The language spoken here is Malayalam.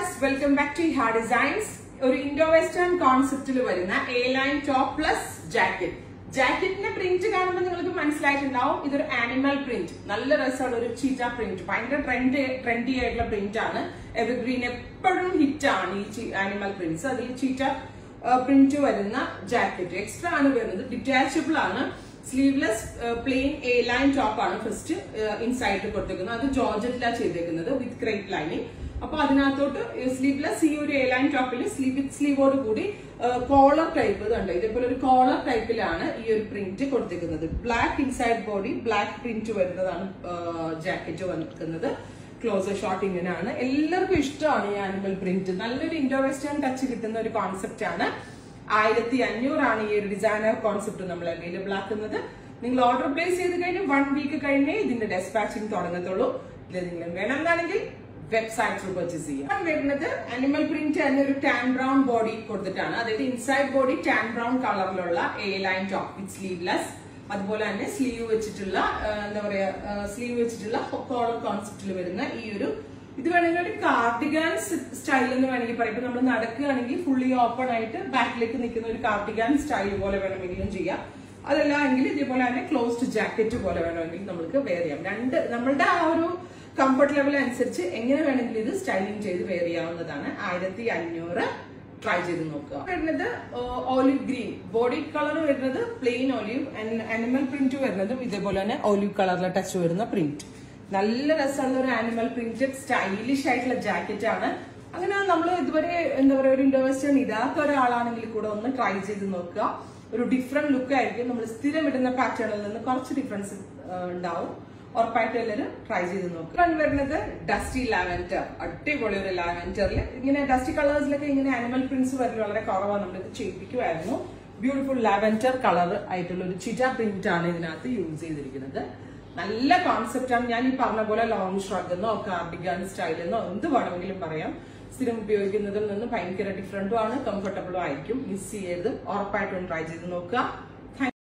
viewers, welcome back to Iha Designs. ഒരു ഇൻഡോ വെസ്റ്റേൺ കോൺസെപ്റ്റിൽ വരുന്ന A line top plus jacket. ജാക്കറ്റിന്റെ പ്രിന്റ് കാണുമ്പോൾ നിങ്ങൾക്ക് മനസ്സിലായിട്ടുണ്ടാവും ഇതൊരു ആനിമൽ പ്രിന്റ്. നല്ല രസമുള്ള ഒരു ചീറ്റ പ്രിന്റ്, ഭയങ്കര ട്രെൻഡി ആയിട്ടുള്ള പ്രിന്റ് ആണ്. എവർഗ്രീൻ എപ്പോഴും ഹിറ്റ് ആണ് ഈ ആനിമൽ പ്രിന്റ്സ്. അതിൽ ചീറ്റ പ്രിന്റ് വരുന്ന ജാക്കറ്റ് എക്സ്ട്രാ ആണ് വരുന്നത്. ഡിറ്റാച്ചബിൾ ആണ്. Sleeveless plain A line top ആണ് ഫസ്റ്റ് ഇൻസൈഡിൽ കൊടുത്തേക്കുന്നത്. അത് ജോർജറ്റിലാണ് ചെയ്തേക്കുന്നത് വിത്ത് ക്രേപ്പ് ലൈനിങ്. അപ്പൊ അതിനകത്തോട്ട് സ്ലീവ്ലെസ് ഈ ഒരു എ ലൈൻ ടോപ്പിൽ സ്ലീവോട് കൂടി കോളർ ടൈപ്പ് ഇതുണ്ട്. ഇതേപോലെ ഒരു കോളർ ടൈപ്പിലാണ് ഈ ഒരു പ്രിന്റ് കൊടുത്തേക്കുന്നത്. Black inside body, black print വരുന്നതാണ് ജാക്കറ്റ് വന്നിരിക്കുന്നത്. ക്ലോസർ ഷോട്ട് ഇങ്ങനെയാണ്. എല്ലാവർക്കും ഇഷ്ടമാണ് ഈ ആനിമൽ പ്രിന്റ്. നല്ലൊരു ഇൻഡോ വെസ്റ്റേൺ ടച്ച് കിട്ടുന്ന ഒരു കോൺസെപ്റ്റ് ആണ്. 1500 ഈ ഒരു ഡിസൈനർ കോൺസെപ്റ്റ് നമ്മൾ അവൈലബിൾ ആക്കുന്നത്. നിങ്ങൾ ഓർഡർ പ്ലേസ് ചെയ്ത് കഴിഞ്ഞ് 1 വീക്ക് കഴിഞ്ഞേ ഇതിന്റെ ഡെസ്പാച്ചിങ് തുടങ്ങത്തുള്ളൂ. ഇത് നിങ്ങൾ വേണമെന്നാണെങ്കിൽ വെബ്സൈറ്റ് ത്രൂ പർച്ചേസ് ചെയ്യാം. വരുന്നത് അനിമൽ പ്രിന്റ് തന്നെ ഒരു ടാൻ ബ്രൗൺ ബോഡി കൊടുത്തിട്ടാണ്. അതായത് ഇൻസൈഡ് ബോഡി ടാൻ ബ്രൗൺ കളറിലുള്ള A line top with sleeveless. അതുപോലെ തന്നെ സ്ലീവ് വെച്ചിട്ടുള്ള സ്ലീവ് വെച്ചിട്ടുള്ള കോളർ കോൺസെപ്റ്റിൽ വരുന്ന ഈ ഒരു ഇത് വേണമെങ്കിൽ ഒരു കാർഡിഗാൻ സ്റ്റൈൽ എന്ന് വേണമെങ്കിൽ പറയാം. ഇപ്പൊ നമ്മൾ നടക്കുകയാണെങ്കിൽ ഫുള്ളി ഓപ്പൺ ആയിട്ട് ബാക്കിലേക്ക് നിൽക്കുന്ന ഒരു കാർഡിഗാൻ സ്റ്റൈൽ പോലെ വേണമെങ്കിലും ചെയ്യാം. അതല്ല എങ്കിൽ ഇതേപോലെ തന്നെ ക്ലോസ്ഡ് ജാക്കറ്റ് പോലെ വേണമെങ്കിൽ നമുക്ക് വെയർ ചെയ്യാം. നമ്മളുടെ ആ ഒരു കംഫർട്ട് ലെവൽ അനുസരിച്ച് എങ്ങനെ വേണമെങ്കിലും ഇത് സ്റ്റൈലിംഗ് ചെയ്ത് വെയർ ചെയ്യാവുന്നതാണ്. 1500 ട്രൈ ചെയ്ത് നോക്കുക. വരുന്നത് ഓലിവ് ഗ്രീൻ ബോഡി കളർ വരുന്നത് പ്ലെയിൻ ഓലിവ്. ആനിമൽ പ്രിന്റ് വരുന്നതും ഇതേപോലെ തന്നെ ഓലിവ് കളറിലെ ടച്ച് വരുന്ന പ്രിന്റ്. നല്ല രസമുള്ള ഒരു ആനിമൽ പ്രിന്റഡ് സ്റ്റൈലിഷ് ആയിട്ടുള്ള ജാക്കറ്റ് ആണ്. അങ്ങനെ നമ്മൾ ഇതുവരെ ഒരു ഇൻഡോ വെസ്റ്റേൺ ഇടാത്ത ഒരാളാണെങ്കിൽ കൂടെ ഒന്ന് ട്രൈ ചെയ്ത് നോക്കുക. ഒരു ഡിഫറെന്റ് ലുക്ക് ആയിരിക്കും. നമ്മൾ സ്ഥിരം ഇടുന്ന പാറ്റേണിൽ നിന്ന് കുറച്ച് ഡിഫറൻസ് ഉണ്ടാവും. ഉറപ്പായിട്ട് എല്ലാവരും ട്രൈ ചെയ്ത് നോക്കുക. വരുന്നത് ഡസ്റ്റി ലാവൻഡർ. അടിപൊളി ഒരു ലാവൻഡറിൽ ഇങ്ങനെ ഡസ്റ്റി കളേഴ്സിലൊക്കെ ഇങ്ങനെ ആനിമൽ പ്രിന്റ്സ് വരൽ വളരെ കുറവാണ്. നമ്മളിത് ചെയ്യിപ്പിക്കുമായിരുന്നു. ബ്യൂട്ടിഫുൾ ലാവൻഡർ കളർ ആയിട്ടുള്ള ഒരു ചിറ്റ പ്രിന്റ് ആണ് ഇതിനകത്ത് യൂസ് ചെയ്തിരിക്കുന്നത്. നല്ല കോൺസെപ്റ്റ് ആണ്. ഞാൻ ഈ പറഞ്ഞ പോലെ ലോങ് ഷ്രഗ് എന്നോ കാർഡിഗാൻ സ്റ്റൈൽ എന്നോ എന്ത് വേണമെങ്കിലും പറയാം. സ്ഥിരം ഉപയോഗിക്കുന്നതിൽ നിന്ന് ഭയങ്കര ഡിഫറൻറ്റും ആണ്, കംഫർട്ടബിളും ആയിരിക്കും. മിസ് ചെയ്യരുത്. ഉറപ്പായിട്ടും ട്രൈ ചെയ്ത് നോക്കുക.